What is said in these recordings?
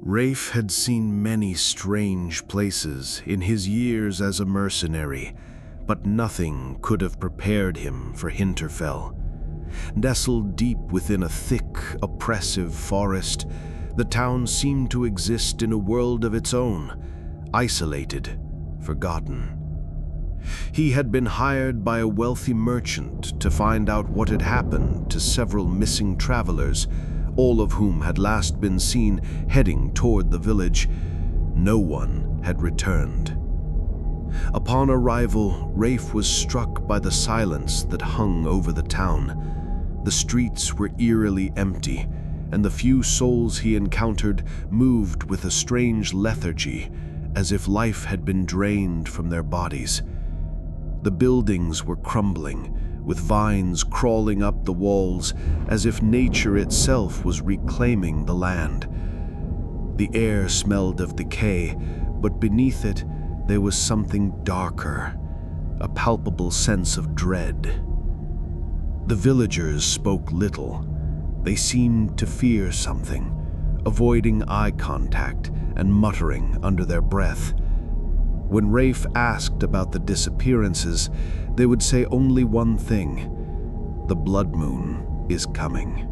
Rafe had seen many strange places in his years as a mercenary, but nothing could have prepared him for Hinterfel. Nestled deep within a thick, oppressive forest, the town seemed to exist in a world of its own, isolated, forgotten. He had been hired by a wealthy merchant to find out what had happened to several missing travelers, all of whom had last been seen heading toward the village. No one had returned. Upon arrival, Rafe was struck by the silence that hung over the town. The streets were eerily empty, and the few souls he encountered moved with a strange lethargy, as if life had been drained from their bodies. The buildings were crumbling, with vines crawling up the walls, as if nature itself was reclaiming the land. The air smelled of decay, but beneath it there was something darker, a palpable sense of dread. The villagers spoke little. They seemed to fear something, avoiding eye contact and muttering under their breath. When Rafe asked about the disappearances, they would say only one thing: the blood moon is coming.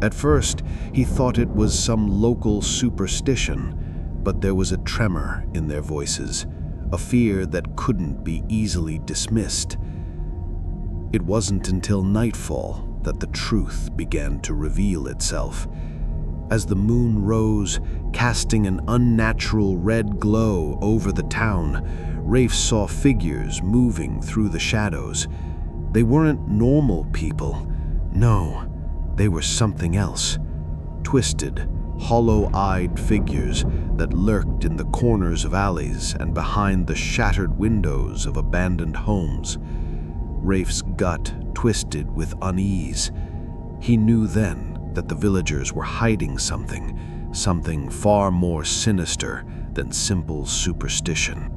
At first, he thought it was some local superstition, but there was a tremor in their voices, a fear that couldn't be easily dismissed. It wasn't until nightfall that the truth began to reveal itself. As the moon rose, casting an unnatural red glow over the town, Rafe saw figures moving through the shadows. They weren't normal people. No, they were something else. Twisted, hollow-eyed figures that lurked in the corners of alleys and behind the shattered windows of abandoned homes. Rafe's gut twisted with unease. He knew then that the villagers were hiding something far more sinister than simple superstition.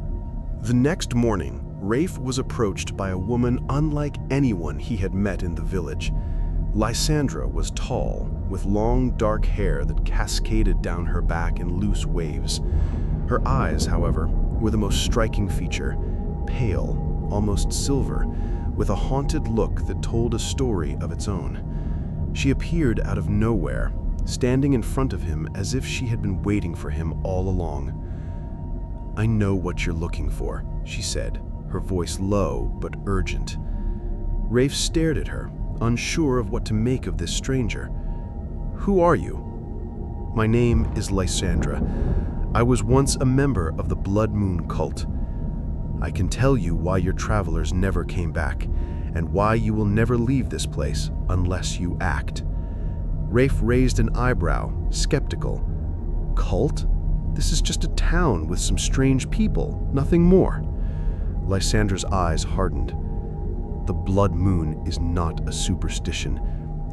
The next morning, Rafe was approached by a woman unlike anyone he had met in the village. Lysandra was tall, with long dark hair that cascaded down her back in loose waves. Her eyes, however, were the most striking feature, pale, almost silver, with a haunted look that told a story of its own. She appeared out of nowhere, standing in front of him as if she had been waiting for him all along. "I know what you're looking for," she said, her voice low but urgent. Rafe stared at her, unsure of what to make of this stranger. "Who are you?" "My name is Lysandra. I was once a member of the Blood Moon cult. I can tell you why your travelers never came back, and why you will never leave this place unless you act." Rafe raised an eyebrow, skeptical. "Cult? This is just a town with some strange people, nothing more." Lysandra's eyes hardened. "The blood moon is not a superstition.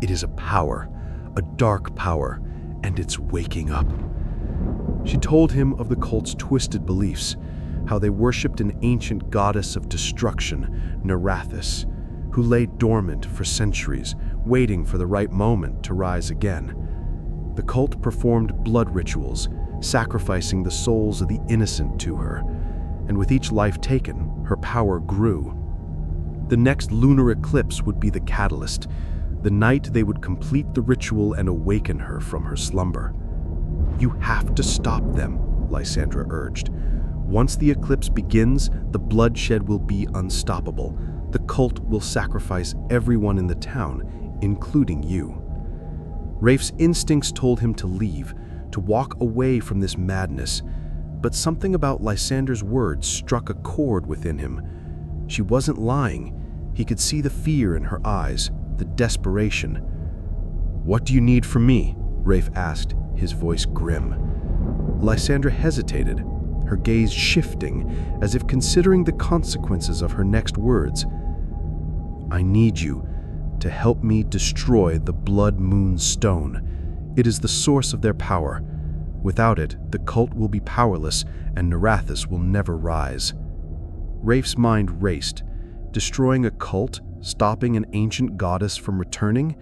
It is a power, a dark power, and it's waking up." She told him of the cult's twisted beliefs, how they worshipped an ancient goddess of destruction, Nerathis, who lay dormant for centuries, waiting for the right moment to rise again. The cult performed blood rituals, sacrificing the souls of the innocent to her, and with each life taken, her power grew. The next lunar eclipse would be the catalyst, the night they would complete the ritual and awaken her from her slumber. "You have to stop them," Lysandra urged. "Once the eclipse begins, the bloodshed will be unstoppable. The cult will sacrifice everyone in the town, including you." Rafe's instincts told him to leave, to walk away from this madness, but something about Lysandra's words struck a chord within him. She wasn't lying. He could see the fear in her eyes, the desperation. "What do you need from me?" Rafe asked, his voice grim. Lysandra hesitated, her gaze shifting, as if considering the consequences of her next words. "I need you to help me destroy the Blood Moon Stone. It is the source of their power. Without it, the cult will be powerless and Nerathis will never rise." Rafe's mind raced. Destroying a cult, stopping an ancient goddess from returning?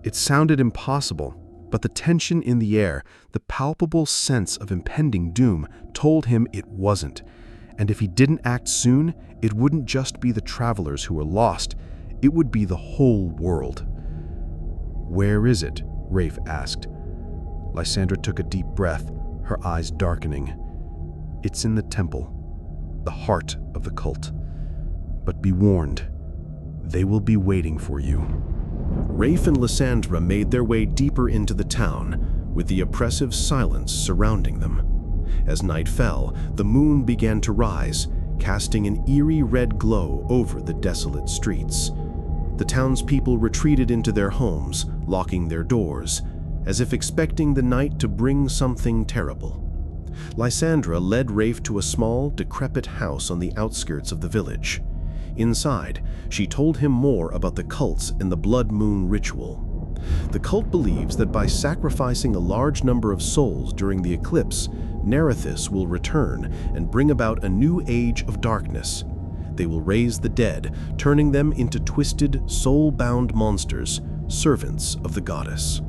It sounded impossible, But the tension in the air, the palpable sense of impending doom, told him it wasn't. And if he didn't act soon, it wouldn't just be the travelers who were lost, it would be the whole world. "Where is it?" Rafe asked. Lysandra took a deep breath, her eyes darkening. "It's in the temple, the heart of the cult. But be warned, they will be waiting for you." Rafe and Lysandra made their way deeper into the town, with the oppressive silence surrounding them. As night fell, the moon began to rise, casting an eerie red glow over the desolate streets. The townspeople retreated into their homes, locking their doors, as if expecting the night to bring something terrible. Lysandra led Rafe to a small, decrepit house on the outskirts of the village. Inside, she told him more about the cults and the blood moon ritual. The cult believes that by sacrificing a large number of souls during the eclipse, Nerathis will return and bring about a new age of darkness. They will raise the dead, turning them into twisted, soul-bound monsters, servants of the goddess.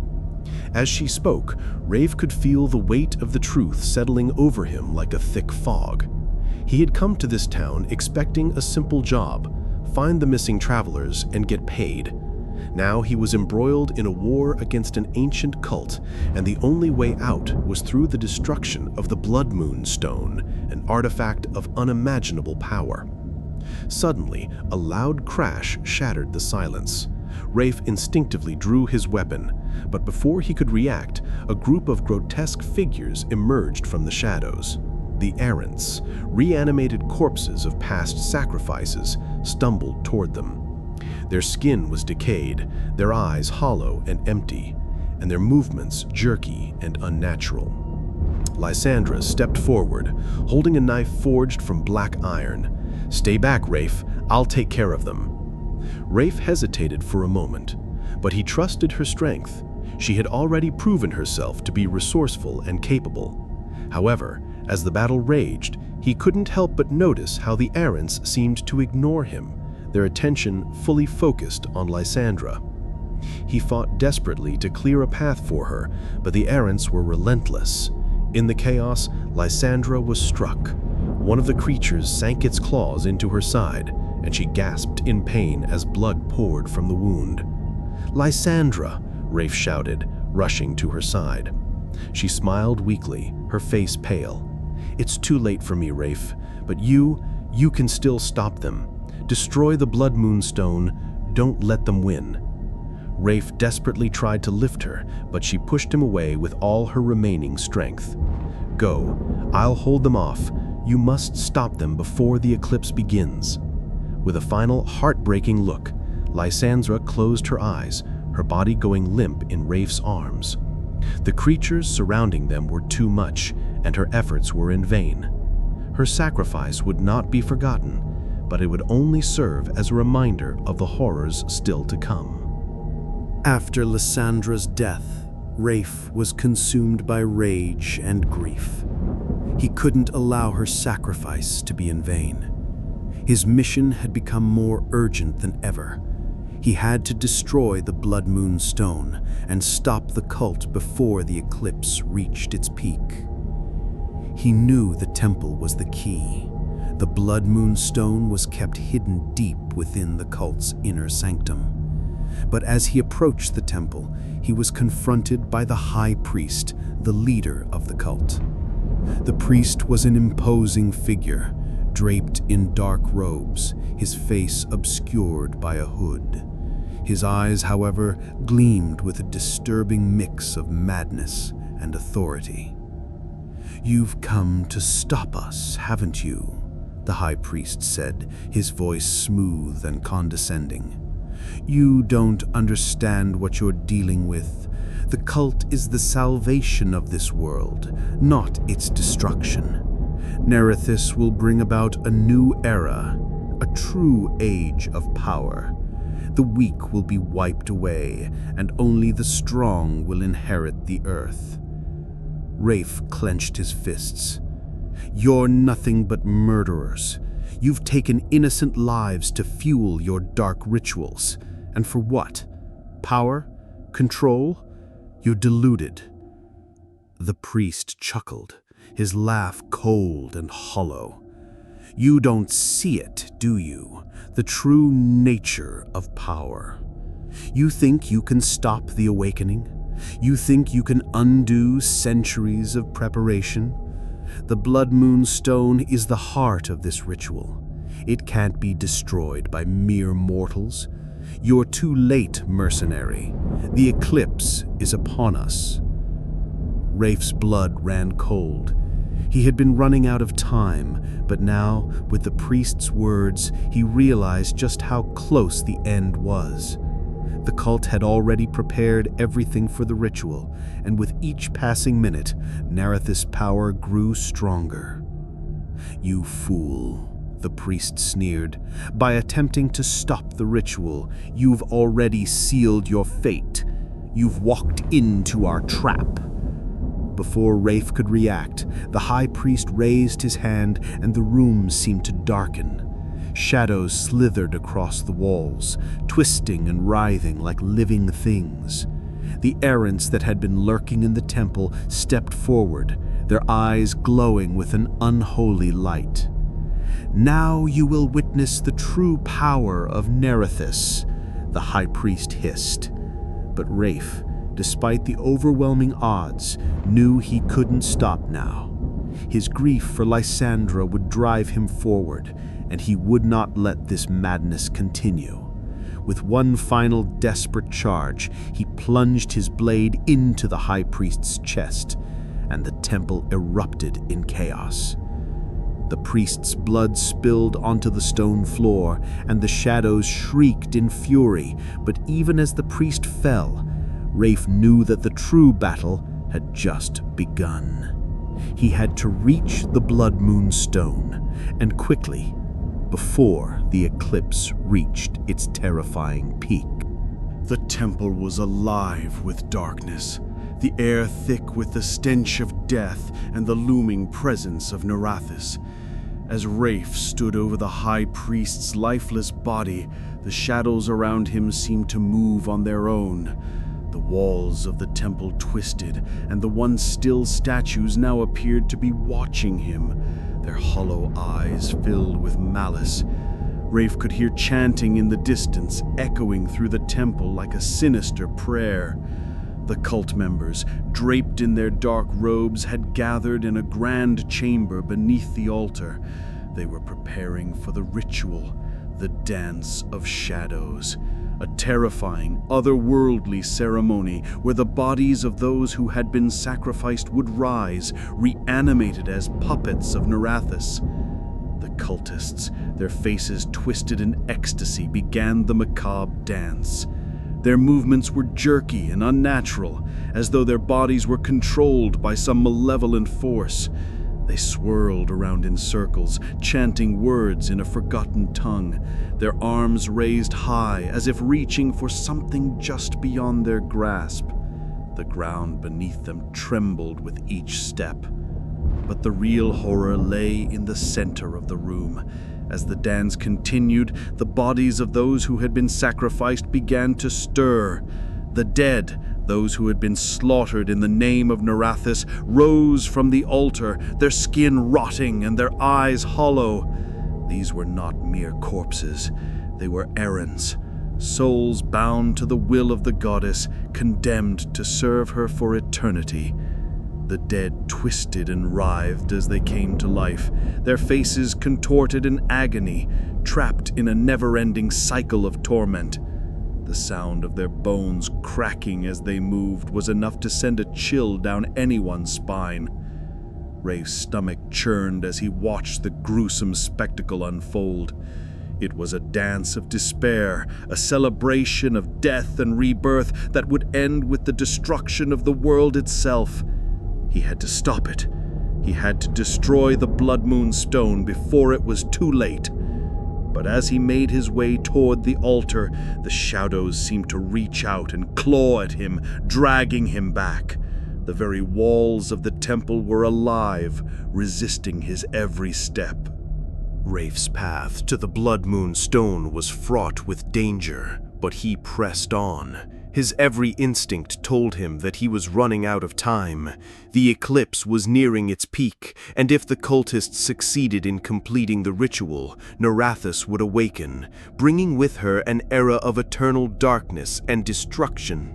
As she spoke, Rafe could feel the weight of the truth settling over him like a thick fog. He had come to this town expecting a simple job: find the missing travelers and get paid. Now he was embroiled in a war against an ancient cult, and the only way out was through the destruction of the Blood Moon Stone, an artifact of unimaginable power. Suddenly, a loud crash shattered the silence. Rafe instinctively drew his weapon, but before he could react, a group of grotesque figures emerged from the shadows. The errants, reanimated corpses of past sacrifices, stumbled toward them. Their skin was decayed, their eyes hollow and empty, and their movements jerky and unnatural. Lysandra stepped forward, holding a knife forged from black iron. "Stay back, Rafe. I'll take care of them." Rafe hesitated for a moment, but he trusted her strength. She had already proven herself to be resourceful and capable. However, as the battle raged, he couldn't help but notice how the errants seemed to ignore him, their attention fully focused on Lysandra. He fought desperately to clear a path for her, but the errants were relentless. In the chaos, Lysandra was struck. One of the creatures sank its claws into her side, and she gasped in pain as blood poured from the wound. "Lysandra!" Rafe shouted, rushing to her side. She smiled weakly, her face pale. "It's too late for me, Rafe, but you can still stop them. Destroy the Blood Moon Stone, don't let them win." Rafe desperately tried to lift her, but she pushed him away with all her remaining strength. "Go, I'll hold them off. You must stop them before the eclipse begins." With a final heartbreaking look, Lysandra closed her eyes, her body going limp in Rafe's arms. The creatures surrounding them were too much, and her efforts were in vain. Her sacrifice would not be forgotten, but it would only serve as a reminder of the horrors still to come. After Lysandra's death, Rafe was consumed by rage and grief. He couldn't allow her sacrifice to be in vain. His mission had become more urgent than ever. He had to destroy the Blood Moon Stone and stop the cult before the eclipse reached its peak. He knew the temple was the key. The Blood Moon Stone was kept hidden deep within the cult's inner sanctum. But as he approached the temple, he was confronted by the High Priest, the leader of the cult. The priest was an imposing figure, draped in dark robes, his face obscured by a hood. His eyes, however, gleamed with a disturbing mix of madness and authority. "You've come to stop us, haven't you?" the High Priest said, his voice smooth and condescending. "You don't understand what you're dealing with. The cult is the salvation of this world, not its destruction. Nerathis will bring about a new era, a true age of power. The weak will be wiped away, and only the strong will inherit the earth." Rafe clenched his fists. "You're nothing but murderers. You've taken innocent lives to fuel your dark rituals. And for what? Power? Control? "You're deluded." The priest chuckled, his laugh cold and hollow. "You don't see it, do you? The true nature of power. You think you can stop the awakening? You think you can undo centuries of preparation? The Blood Moon Stone is the heart of this ritual. It can't be destroyed by mere mortals. You're too late, mercenary. The eclipse is upon us." Rafe's blood ran cold. He had been running out of time, but now, with the priest's words, he realized just how close the end was. The cult had already prepared everything for the ritual, and with each passing minute, Nerathis' power grew stronger. "You fool," the priest sneered. "By attempting to stop the ritual, you've already sealed your fate. You've walked into our trap." Before Rafe could react, the high priest raised his hand and the room seemed to darken. Shadows slithered across the walls, twisting and writhing like living things. The errants that had been lurking in the temple stepped forward, their eyes glowing with an unholy light. "Now you will witness the true power of Nerathis," the high priest hissed. But Rafe, despite the overwhelming odds, knew he couldn't stop now. His grief for Lysandra would drive him forward, and he would not let this madness continue. With one final desperate charge, he plunged his blade into the high priest's chest, and the temple erupted in chaos. The priest's blood spilled onto the stone floor, and the shadows shrieked in fury, but even as the priest fell, Rafe knew that the true battle had just begun. He had to reach the Blood Moon Stone, and quickly, before the eclipse reached its terrifying peak. The temple was alive with darkness, the air thick with the stench of death and the looming presence of Nerathis. As Rafe stood over the high priest's lifeless body, the shadows around him seemed to move on their own. The walls of the temple twisted, and the once still statues now appeared to be watching him, their hollow eyes filled with malice. Rafe could hear chanting in the distance, echoing through the temple like a sinister prayer. The cult members, draped in their dark robes, had gathered in a grand chamber beneath the altar. They were preparing for the ritual, the Dance of Shadows, a terrifying, otherworldly ceremony where the bodies of those who had been sacrificed would rise, reanimated as puppets of Nerathis. The cultists, their faces twisted in ecstasy, began the macabre dance. Their movements were jerky and unnatural, as though their bodies were controlled by some malevolent force. They swirled around in circles, chanting words in a forgotten tongue, their arms raised high as if reaching for something just beyond their grasp. The ground beneath them trembled with each step. But the real horror lay in the center of the room. As the dance continued, the bodies of those who had been sacrificed began to stir. The dead, those who had been slaughtered in the name of Nerathis, rose from the altar, their skin rotting and their eyes hollow. These were not mere corpses. They were errands, souls bound to the will of the goddess, condemned to serve her for eternity. The dead twisted and writhed as they came to life, their faces contorted in agony, trapped in a never-ending cycle of torment. The sound of their bones cracking as they moved was enough to send a chill down anyone's spine. Rafe's stomach churned as he watched the gruesome spectacle unfold. It was a dance of despair, a celebration of death and rebirth that would end with the destruction of the world itself. He had to stop it. He had to destroy the Blood Moon Stone before it was too late. But as he made his way toward the altar, the shadows seemed to reach out and claw at him, dragging him back. The very walls of the temple were alive, resisting his every step. Rafe's path to the Blood Moon Stone was fraught with danger, but he pressed on. His every instinct told him that he was running out of time. The eclipse was nearing its peak, and if the cultists succeeded in completing the ritual, Nerathis would awaken, bringing with her an era of eternal darkness and destruction.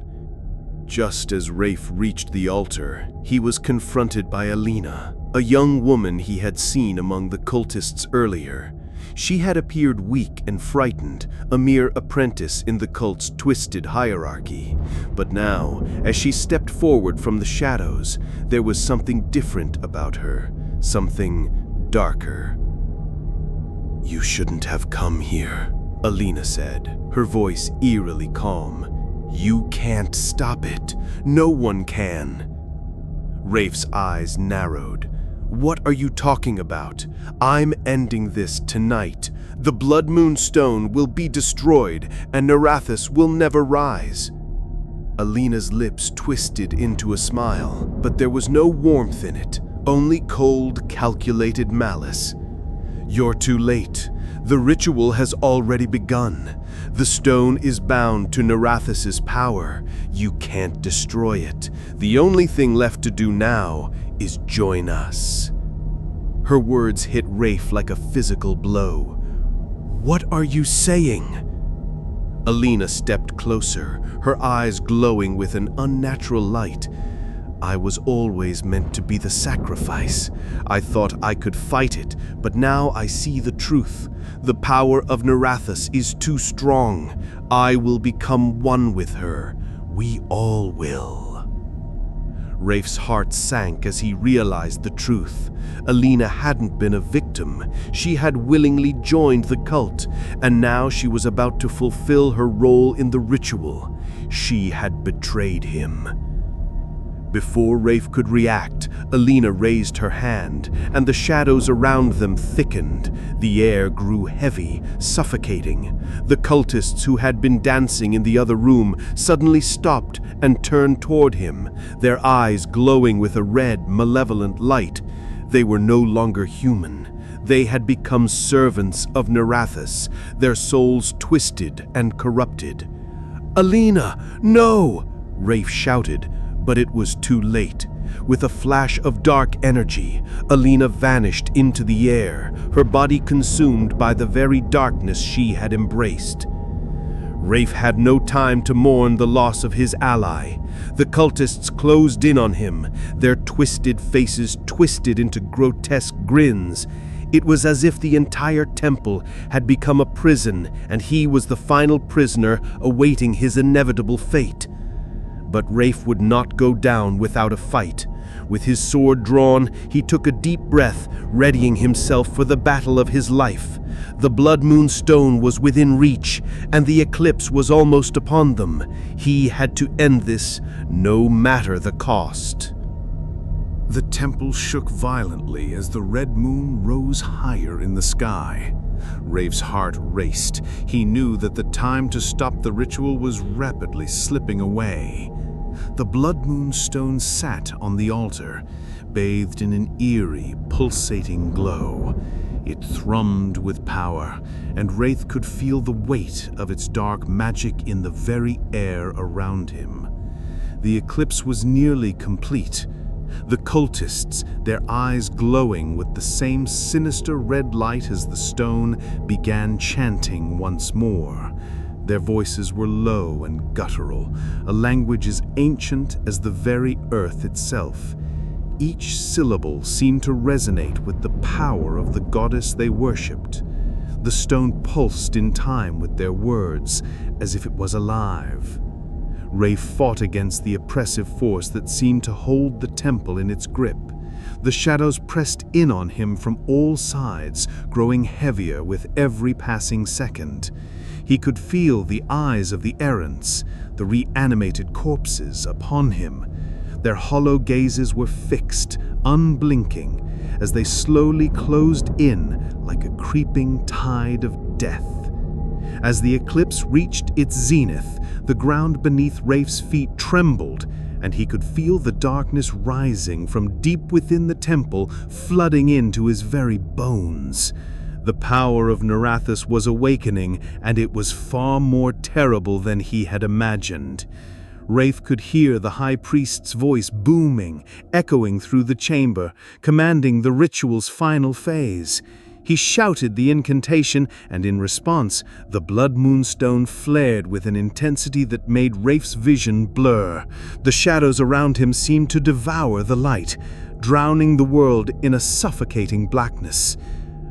Just as Rafe reached the altar, he was confronted by Alina, a young woman he had seen among the cultists earlier. She had appeared weak and frightened, a mere apprentice in the cult's twisted hierarchy. But now, as she stepped forward from the shadows, there was something different about her, something darker. "You shouldn't have come here," Alina said, her voice eerily calm. "You can't stop it. No one can." Rafe's eyes narrowed. "What are you talking about? I'm ending this tonight. The Blood Moon Stone will be destroyed, and Nerathis will never rise." Alina's lips twisted into a smile, but there was no warmth in it, only cold, calculated malice. "You're too late. The ritual has already begun. The stone is bound to Nerathis's power. You can't destroy it. The only thing left to do now is join us." Her words hit Rafe like a physical blow. "What are you saying?" Alina stepped closer, her eyes glowing with an unnatural light. "I was always meant to be the sacrifice. I thought I could fight it, but now I see the truth. The power of Nerathis is too strong. I will become one with her. We all will." Rafe's heart sank as he realized the truth. Alina hadn't been a victim. She had willingly joined the cult, and now she was about to fulfill her role in the ritual. She had betrayed him. Before Rafe could react, Alina raised her hand, and the shadows around them thickened. The air grew heavy, suffocating. The cultists who had been dancing in the other room suddenly stopped and turned toward him, their eyes glowing with a red, malevolent light. They were no longer human. They had become servants of Nerathis, their souls twisted and corrupted. "Alina, no!" Rafe shouted. But it was too late. With a flash of dark energy, Alina vanished into the air, her body consumed by the very darkness she had embraced. Rafe had no time to mourn the loss of his ally. The cultists closed in on him, their twisted faces twisted into grotesque grins. It was as if the entire temple had become a prison, and he was the final prisoner awaiting his inevitable fate. But Rafe would not go down without a fight. With his sword drawn, he took a deep breath, readying himself for the battle of his life. The Blood Moon Stone was within reach, and the eclipse was almost upon them. He had to end this, no matter the cost. The temple shook violently as the red moon rose higher in the sky. Rafe's heart raced. He knew that the time to stop the ritual was rapidly slipping away. The Blood Moon Stone sat on the altar, bathed in an eerie, pulsating glow. It thrummed with power, and Rafe could feel the weight of its dark magic in the very air around him. The eclipse was nearly complete. The cultists, their eyes glowing with the same sinister red light as the stone, began chanting once more. Their voices were low and guttural, a language as ancient as the very earth itself. Each syllable seemed to resonate with the power of the goddess they worshipped. The stone pulsed in time with their words, as if it was alive. Rafe fought against the oppressive force that seemed to hold the temple in its grip. The shadows pressed in on him from all sides, growing heavier with every passing second. He could feel the eyes of the errants, the reanimated corpses, upon him. Their hollow gazes were fixed, unblinking, as they slowly closed in like a creeping tide of death. As the eclipse reached its zenith, the ground beneath Rafe's feet trembled, and he could feel the darkness rising from deep within the temple, flooding into his very bones. The power of Nerathis was awakening, and it was far more terrible than he had imagined. Rafe could hear the high priest's voice booming, echoing through the chamber, commanding the ritual's final phase. He shouted the incantation, and in response, the blood moonstone flared with an intensity that made Rafe's vision blur. The shadows around him seemed to devour the light, drowning the world in a suffocating blackness.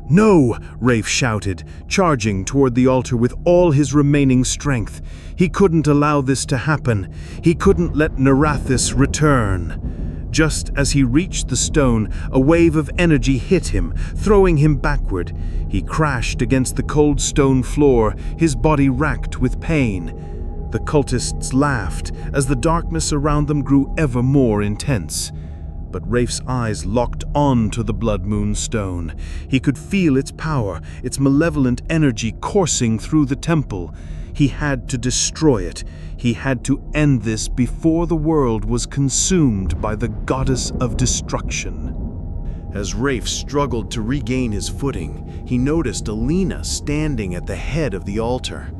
"No!" Rafe shouted, charging toward the altar with all his remaining strength. He couldn't allow this to happen. He couldn't let Nerathis return. Just as he reached the stone, a wave of energy hit him, throwing him backward. He crashed against the cold stone floor, his body racked with pain. The cultists laughed as the darkness around them grew ever more intense. But Rafe's eyes locked on to the blood moonstone. He could feel its power, its malevolent energy coursing through the temple. He had to destroy it. He had to end this before the world was consumed by the goddess of destruction. As Rafe struggled to regain his footing, he noticed Alina standing at the head of the altar,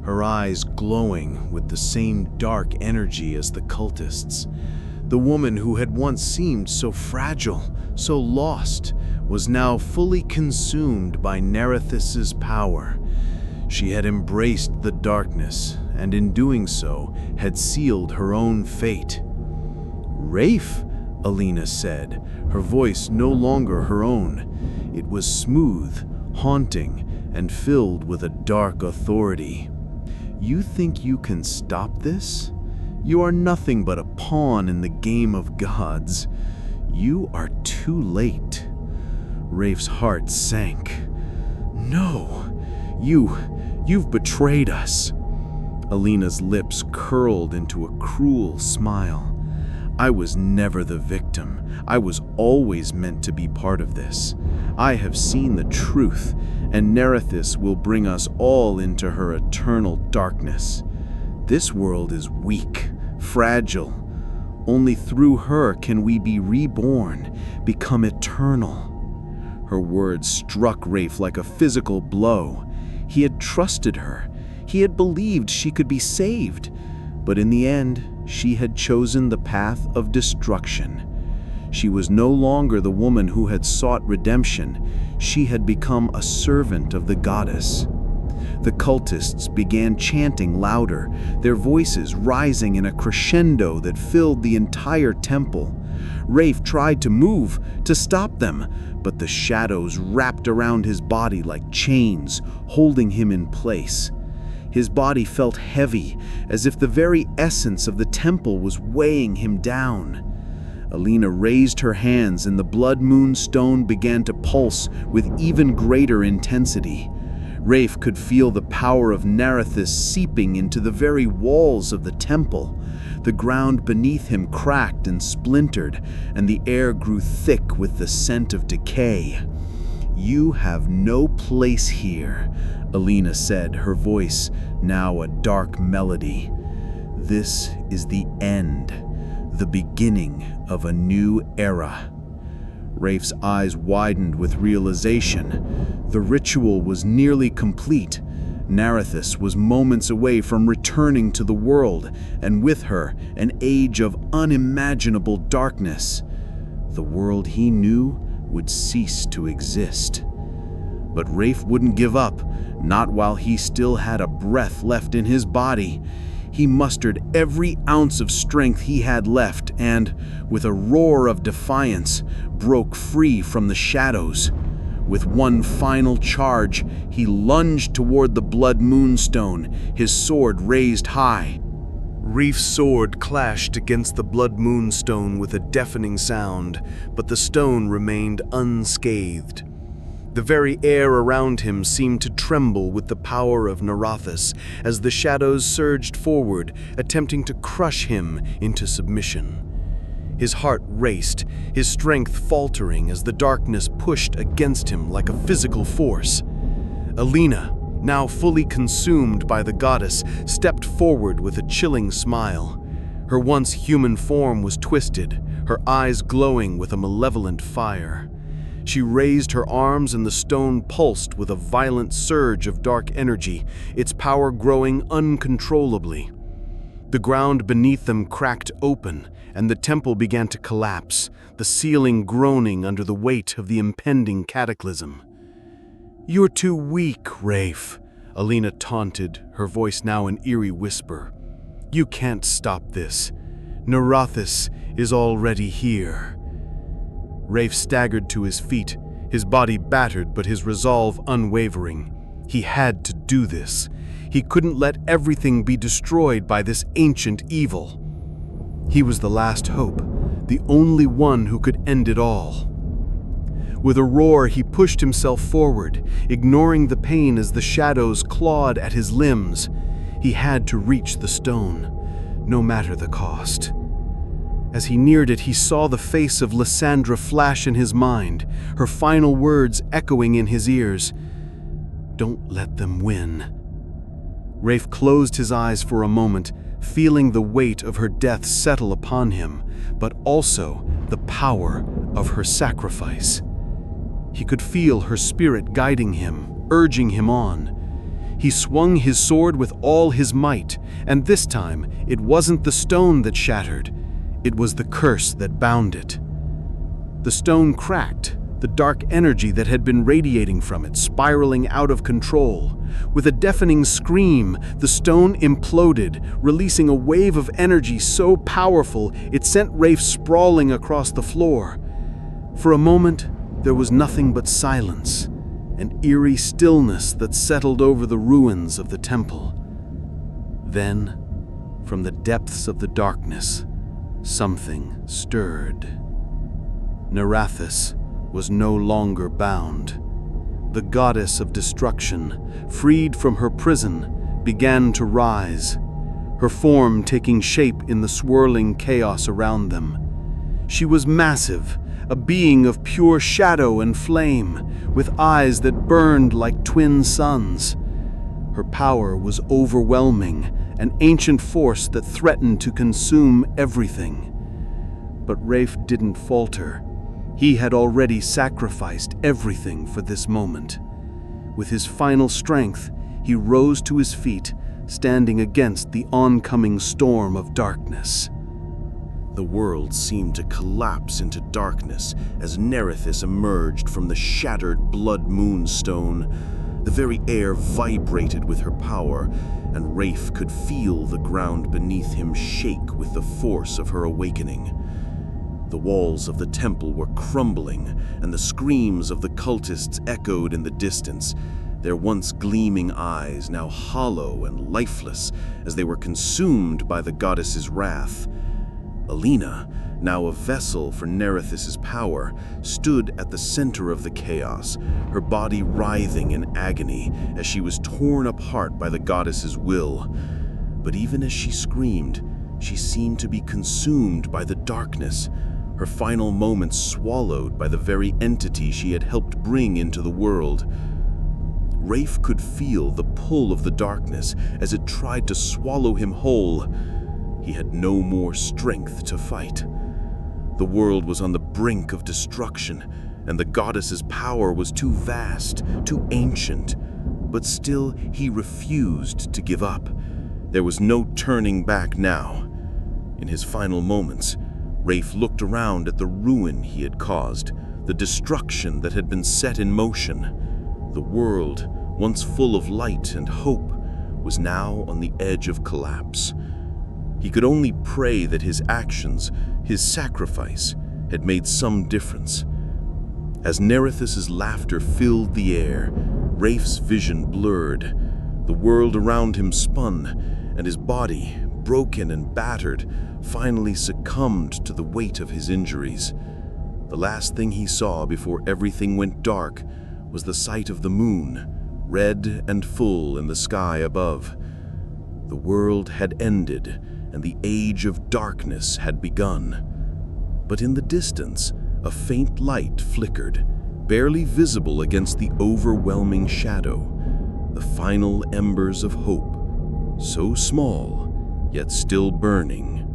her eyes glowing with the same dark energy as the cultists. The woman who had once seemed so fragile, so lost, was now fully consumed by Nerathis's power. She had embraced the darkness, and in doing so, had sealed her own fate. "Rafe," Alina said, her voice no longer her own. It was smooth, haunting, and filled with a dark authority. "You think you can stop this? You are nothing but a pawn in the game of gods. You are too late." Rafe's heart sank. "No, you've betrayed us." Alina's lips curled into a cruel smile. "I was never the victim. I was always meant to be part of this. I have seen the truth, and Nerathis will bring us all into her eternal darkness. This world is weak, fragile. Only through her can we be reborn, become eternal." Her words struck Rafe like a physical blow. He had trusted her. He had believed she could be saved. But in the end, she had chosen the path of destruction. She was no longer the woman who had sought redemption. She had become a servant of the goddess. The cultists began chanting louder, their voices rising in a crescendo that filled the entire temple. Rafe tried to move, to stop them, but the shadows wrapped around his body like chains, holding him in place. His body felt heavy, as if the very essence of the temple was weighing him down. Alina raised her hands, and the blood moonstone began to pulse with even greater intensity. Rafe could feel the power of Nerathis seeping into the very walls of the temple. The ground beneath him cracked and splintered, and the air grew thick with the scent of decay. "You have no place here," Alina said, her voice now a dark melody. "This is the end, the beginning of a new era." Rafe's eyes widened with realization. The ritual was nearly complete. Nerathis was moments away from returning to the world, and with her, an age of unimaginable darkness. The world he knew would cease to exist. But Rafe wouldn't give up, not while he still had a breath left in his body. He mustered every ounce of strength he had left and, with a roar of defiance, broke free from the shadows. With one final charge, he lunged toward the blood moonstone, his sword raised high. Rafe's sword clashed against the blood moonstone with a deafening sound, but the stone remained unscathed. The very air around him seemed to tremble with the power of Nerathis as the shadows surged forward, attempting to crush him into submission. His heart raced, his strength faltering as the darkness pushed against him like a physical force. Alina, now fully consumed by the goddess, stepped forward with a chilling smile. Her once human form was twisted, her eyes glowing with a malevolent fire. She raised her arms and the stone pulsed with a violent surge of dark energy, its power growing uncontrollably. The ground beneath them cracked open, and the temple began to collapse, the ceiling groaning under the weight of the impending cataclysm. "You're too weak, Rafe," Alina taunted, her voice now an eerie whisper. "You can't stop this. Nerathis is already here." Rafe staggered to his feet, his body battered but his resolve unwavering. He had to do this. He couldn't let everything be destroyed by this ancient evil. He was the last hope, the only one who could end it all. With a roar, he pushed himself forward, ignoring the pain as the shadows clawed at his limbs. He had to reach the stone, no matter the cost. As he neared it, he saw the face of Lysandra flash in his mind, her final words echoing in his ears. "Don't let them win." Rafe closed his eyes for a moment, feeling the weight of her death settle upon him, but also the power of her sacrifice. He could feel her spirit guiding him, urging him on. He swung his sword with all his might, and this time it wasn't the stone that shattered, it was the curse that bound it. The stone cracked, the dark energy that had been radiating from it spiraling out of control. With a deafening scream, the stone imploded, releasing a wave of energy so powerful it sent Rafe sprawling across the floor. For a moment, there was nothing but silence, an eerie stillness that settled over the ruins of the temple. Then, from the depths of the darkness, something stirred. Nerathis was no longer bound. The goddess of destruction, freed from her prison, began to rise, her form taking shape in the swirling chaos around them. She was massive, a being of pure shadow and flame, with eyes that burned like twin suns. Her power was overwhelming, an ancient force that threatened to consume everything. But Rafe didn't falter. He had already sacrificed everything for this moment. With his final strength, he rose to his feet, standing against the oncoming storm of darkness. The world seemed to collapse into darkness as Nerathis emerged from the shattered blood moonstone. The very air vibrated with her power, and Rafe could feel the ground beneath him shake with the force of her awakening. The walls of the temple were crumbling, and the screams of the cultists echoed in the distance, their once gleaming eyes now hollow and lifeless as they were consumed by the goddess's wrath. Alina, now a vessel for Nerathis' power, stood at the center of the chaos, her body writhing in agony as she was torn apart by the goddess's will. But even as she screamed, she seemed to be consumed by the darkness, her final moments swallowed by the very entity she had helped bring into the world. Rafe could feel the pull of the darkness as it tried to swallow him whole. He had no more strength to fight. The world was on the brink of destruction, and the goddess's power was too vast, too ancient. But still, he refused to give up. There was no turning back now. In his final moments, Rafe looked around at the ruin he had caused, the destruction that had been set in motion. The world, once full of light and hope, was now on the edge of collapse. He could only pray that his actions, his sacrifice, had made some difference. As Nerathis' laughter filled the air, Rafe's vision blurred. The world around him spun, and his body, broken and battered, finally succumbed to the weight of his injuries. The last thing he saw before everything went dark was the sight of the moon, red and full in the sky above. The world had ended, and the age of darkness had begun. But in the distance, a faint light flickered, barely visible against the overwhelming shadow. The final embers of hope, so small, yet still burning.